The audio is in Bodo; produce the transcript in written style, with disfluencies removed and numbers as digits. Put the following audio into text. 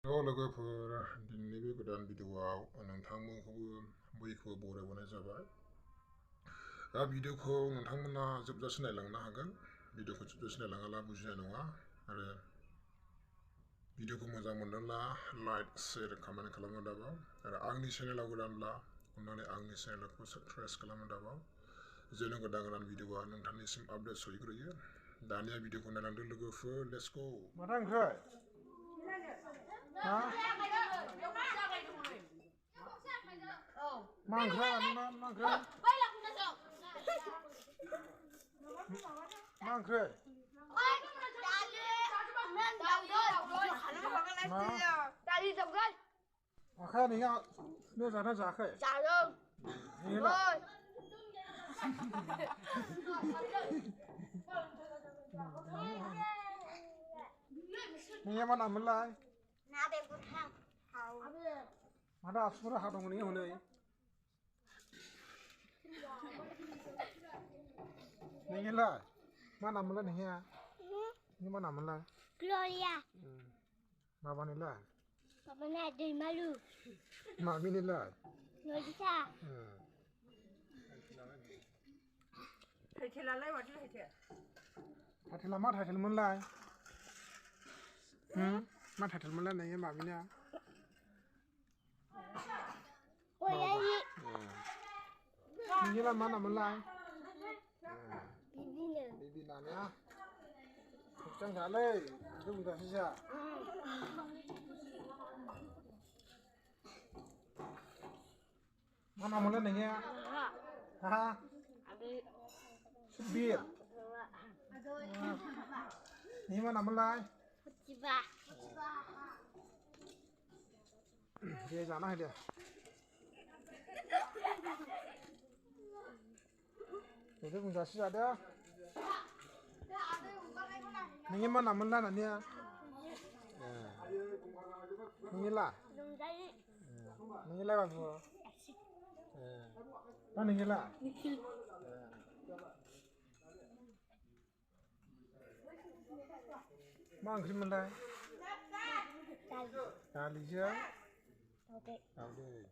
लोगोफोर दिनैनि बे गोदान भिडिअ'आव नोंथांमोनखौबो बयखौबो बरायहरनाय जाबाय। दा भिडिअ'खौ नोंथांमोना जोबजासिम नायलांनो हागोन। भिडिअ'खौ जोबजासिम नायलाङाब्ला बुजिनाय नङा आरो भिडिअ'खौ मोजां मोनदोंब्ला लाइक शेयार कमेन्ट खालामनो दाबाव आरो आंनि चेनेलाव गोदानब्ला अन्नानै आंनि चेनेलखौ साबस्क्राइब खालामनो दाबाव जेन' गोदान भिडिअ'आ नोंथांनिसिम आपडेट सहैग्रोयो। दानिया भिडिअ'खौ नायलांदो लोगोफोर, लेट्स गो। माथो ओंख्रै? मा ओंख्रै मा ओंख्रै? दालि दावदै। आखाया नोंहा नों जादोंना जायाखै? जादों। नोंनिया मा नाममोनलाय? ना बेगुथां। माथो आसुगुरा हा दङ नोंनिया हनै? नोंनियालाय मा नाममोनलाय नोंनिया? नोंनिया मा नाममोनलाय? ग्ल'रिया। माबानिलाय? माबाना दैमालु। मामिनिलाय? नयसा। टाइटेलालाय माथो टाइटेल? टाइटेला मा टाइटेलमोनलाय? मा टाइटेलमोनलाय नोंनिया मामिना? नोंनियालाय मा नाममोनलाय? बिबि नानिया? मोजां जालै, लोमजासै जा। मा नाममोनलाय नोंनिया? हा? सुबिर। नोंनिया मा नाममोनलाय? फुथिबा। दे जाना होदो। दे बुंजासै जादो। नोंनिया मा नाममोनलाय नोंनिया? नोंनियालाय? नोंनियालाय बाबु? मा नोंनियालाय? मा ओंख्रिमोनलाय? दालिजों दावदै।